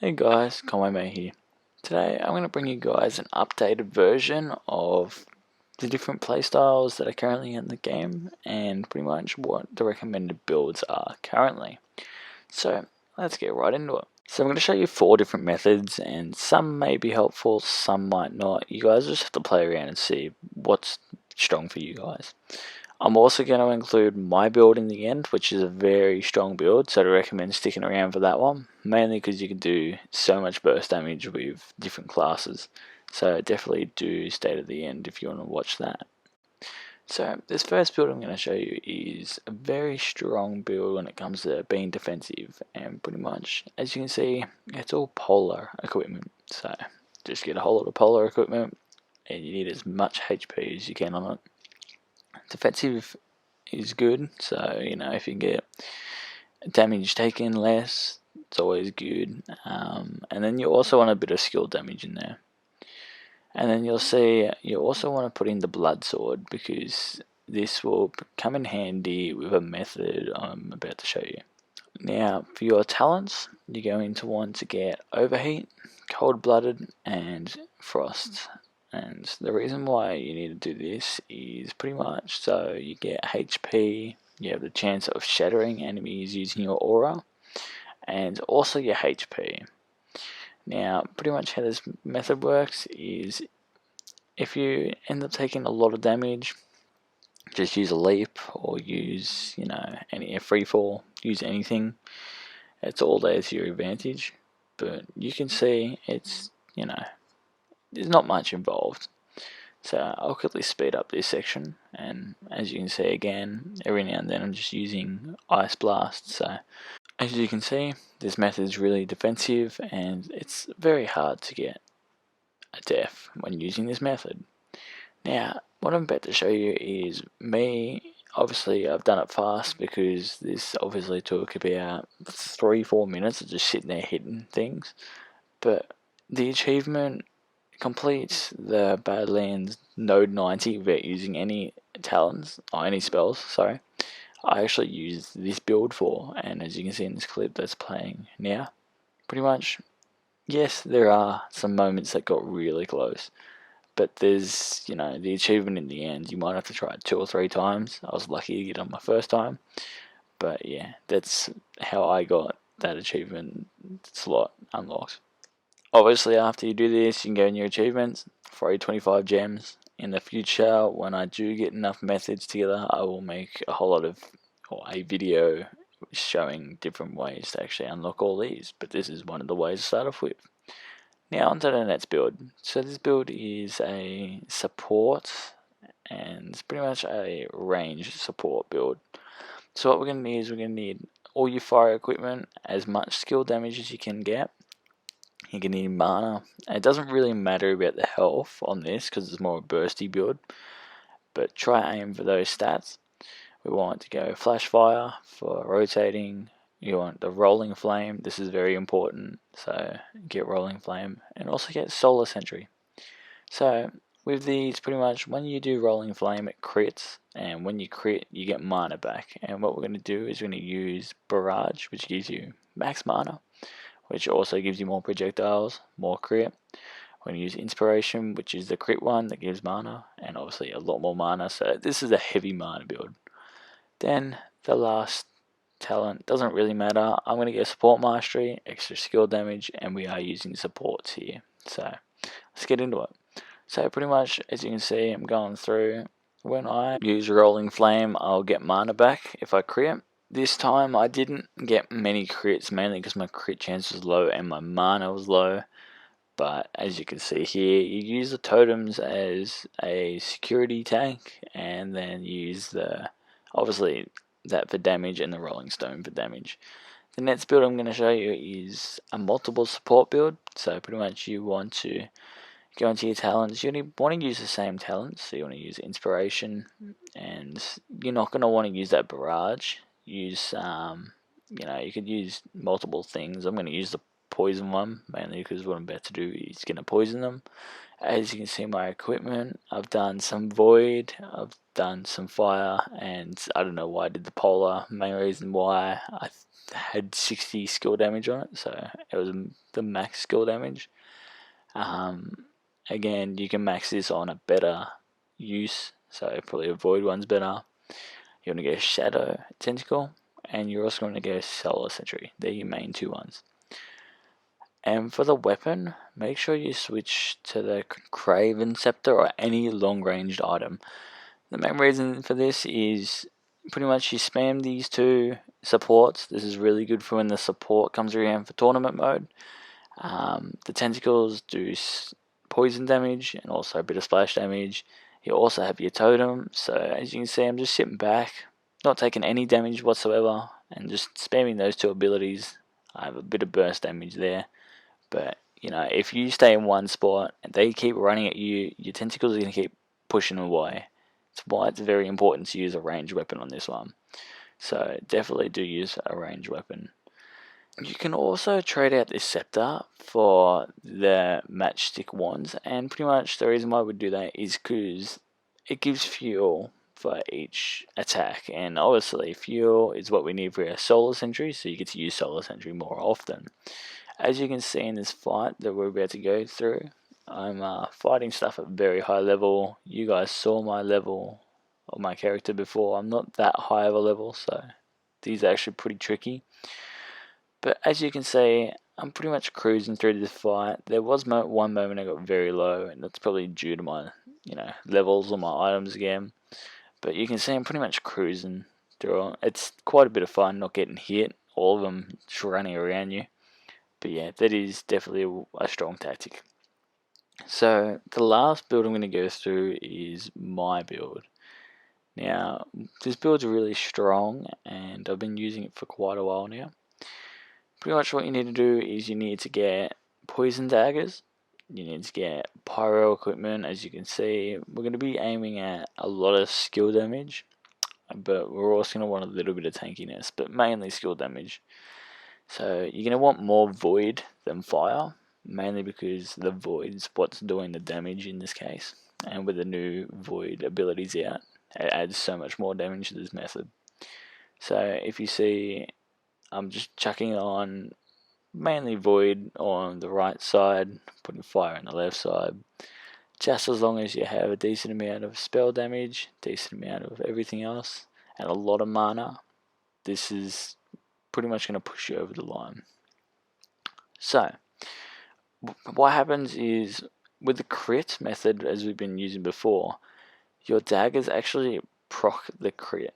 Hey guys, Conway here. Today I'm going to bring you guys an updated version of the different playstyles that are currently in the game and pretty much what the recommended builds are currently. So let's get right into it. So I'm going to show you 4 different methods, and some may be helpful, some might not. You guys just have to play around and see what's strong for you guys. I'm also going to include my build in the end, which is a very strong build, so I recommend sticking around for that one, mainly because you can do so much burst damage with different classes. So definitely do stay to the end if you want to watch that. So this first build I'm going to show you is a very strong build when it comes to being defensive, and pretty much, as you can see, it's all polar equipment. So just get a whole lot of polar equipment, and you need as much HP as you can on it. Defensive is good, so if you can get damage taken less, it's always good. And then you also want a bit of skill damage in there. And then you'll see you also want to put in the blood sword, because this will come in handy with a method I'm about to show you. Now for your talents, you're going to want to get overheat, cold-blooded, and frost. And the reason why you need to do this is pretty much so you get HP, you have the chance of shattering enemies using your aura, and also your HP. Now pretty much how this method works is, if you end up taking a lot of damage, just use a leap or use any free fall, use anything. It's all there to your advantage, but you can see it's there's not much involved. So I'll quickly speed up this section, and as you can see again, every now and then I'm just using Ice Blast. So as you can see, this method is really defensive, and it's very hard to get a death when using this method. Now what I'm about to show you is me. Obviously I've done it fast because this obviously took about 3-4 minutes of just sitting there hitting things, but the achievement completes the Badlands Node 90 without using any talents or any spells. Sorry, I actually used this build for, and as you can see in this clip that's playing now, pretty much, yes, there are some moments that got really close, but there's the achievement in the end. You might have to try it 2 or 3 times. I was lucky to get on my first time, but yeah, that's how I got that achievement slot unlocked. Obviously, after you do this, you can go in your achievements for 25 gems. In the future, when I do get enough methods together, I will make a whole lot of, or a video showing different ways to actually unlock all these. But this is one of the ways to start off with. Now onto the next build. So this build is a support, and it's pretty much a range support build. So what we're going to need is we're going to need all your fire equipment, as much skill damage as you can get. You're going to need mana. It doesn't really matter about the health on this because it's more a bursty build, but try aim for those stats. We want to go flash fire for rotating. You want the rolling flame. This is very important, so get rolling flame, and also get solar sentry. So with these, pretty much when you do rolling flame, it crits, and when you crit you get mana back. And what we're going to do is we're going to use barrage, which gives you max mana, which also gives you more projectiles, more crit. We're going to use inspiration, which is the crit one that gives mana, and obviously a lot more mana, so this is a heavy mana build. Then the last talent doesn't really matter. I'm going to get support mastery, extra skill damage, and we are using supports here. So let's get into it. So pretty much, as you can see, I'm going through. When I use rolling flame, I'll get mana back if I crit. This time I didn't get many crits, mainly because my crit chance was low and my mana was low. But as you can see here, you use the totems as a security tank, and then use the, obviously, that for damage and the rolling stone for damage. The next build I'm going to show you is a multiple support build. So pretty much you want to go into your talents. You want to use the same talents, so you want to use inspiration, and you're not going to want to use that barrage. Use you could use multiple things. I'm going to use the poison one mainly because what I'm about to do is going to poison them, As you can see, my equipment, I've done some void, I've done some fire, and I don't know why I did the polar. Main reason why I had 60 skill damage on it, so it was the max skill damage. Again, you can max this on a better use, so probably a void one's better. You want to get a shadow tentacle, and you're also going to get a solar sentry. They're your main two ones. And for the weapon, make sure you switch to the Craven Scepter or any long-ranged item. The main reason for this is pretty much you spam these two supports. This is really good for when the support comes around for tournament mode. The tentacles do poison damage and also a bit of splash damage. You also have your totem, so as you can see, I'm just sitting back, not taking any damage whatsoever, and just spamming those two abilities. I have a bit of burst damage there. But, you know, if you stay in one spot and they keep running at you, your tentacles are going to keep pushing away. That's why it's very important to use a ranged weapon on this one. So definitely do use a ranged weapon. You can also trade out this scepter for the matchstick wands, and pretty much the reason why we do that is because it gives fuel for each attack, and obviously fuel is what we need for our solar sentry, so you get to use solar sentry more often. As you can see in this fight that we're about to go through, I'm fighting stuff at very high level. You guys saw my level of my character before. I'm not that high of a level, so these are actually pretty tricky. But as you can see, I'm pretty much cruising through this fight. There was one moment I got very low, and that's probably due to my, levels on my items again. But you can see I'm pretty much cruising through it. It's quite a bit of fun not getting hit. All of them just running around you. But yeah, that is definitely a strong tactic. So the last build I'm going to go through is my build. Now, this build's really strong, and I've been using it for quite a while now. Pretty much what you need to do is you need to get poison daggers, you need to get pyro equipment. As you can see, we're going to be aiming at a lot of skill damage, but we're also going to want a little bit of tankiness, but mainly skill damage. So you're going to want more void than fire, mainly because the void is what's doing the damage in this case. And with the new void abilities out, it adds so much more damage to this method. So if you see, I'm just chucking on mainly void on the right side, putting fire on the left side. Just as long as you have a decent amount of spell damage, decent amount of everything else, and a lot of mana, this is pretty much going to push you over the line. So, what happens is, with the crit method, as we've been using before, your daggers actually proc the crit.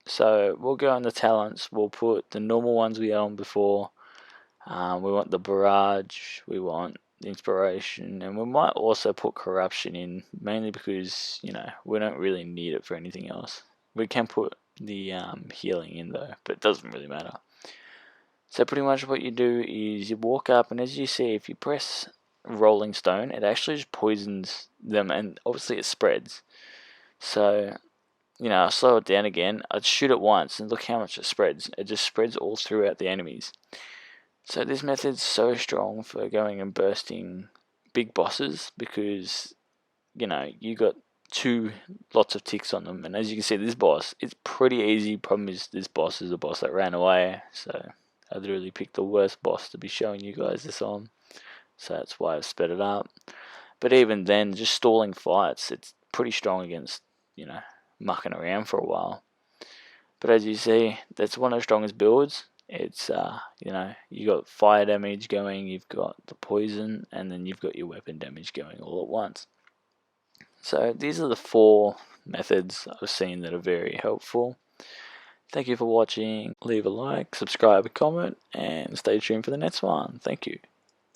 So, we'll go on the talents, we'll put the normal ones we had on before, we want the barrage, we want the inspiration, and we might also put corruption in, mainly because, we don't really need it for anything else. We can put the healing in though, but it doesn't really matter. So pretty much what you do is you walk up, and as you see, if you press Rolling Stone, it actually just poisons them, and obviously it spreads. So, I'll slow it down again. I'd shoot it once, and look how much it spreads. It just spreads all throughout the enemies. So this method's so strong for going and bursting big bosses, because, you got lots of ticks on them, and as you can see, this boss, it's pretty easy. Problem is, this boss is a boss that ran away, so I literally picked the worst boss to be showing you guys this on, so that's why I've sped it up. But even then, just stalling fights, it's pretty strong against, mucking around for a while. But as you see, that's one of the strongest builds. It's, you got fire damage going, you've got the poison, and then you've got your weapon damage going all at once. So these are the 4 methods I've seen that are very helpful. Thank you for watching. Leave a like, subscribe, comment, and stay tuned for the next one. Thank you.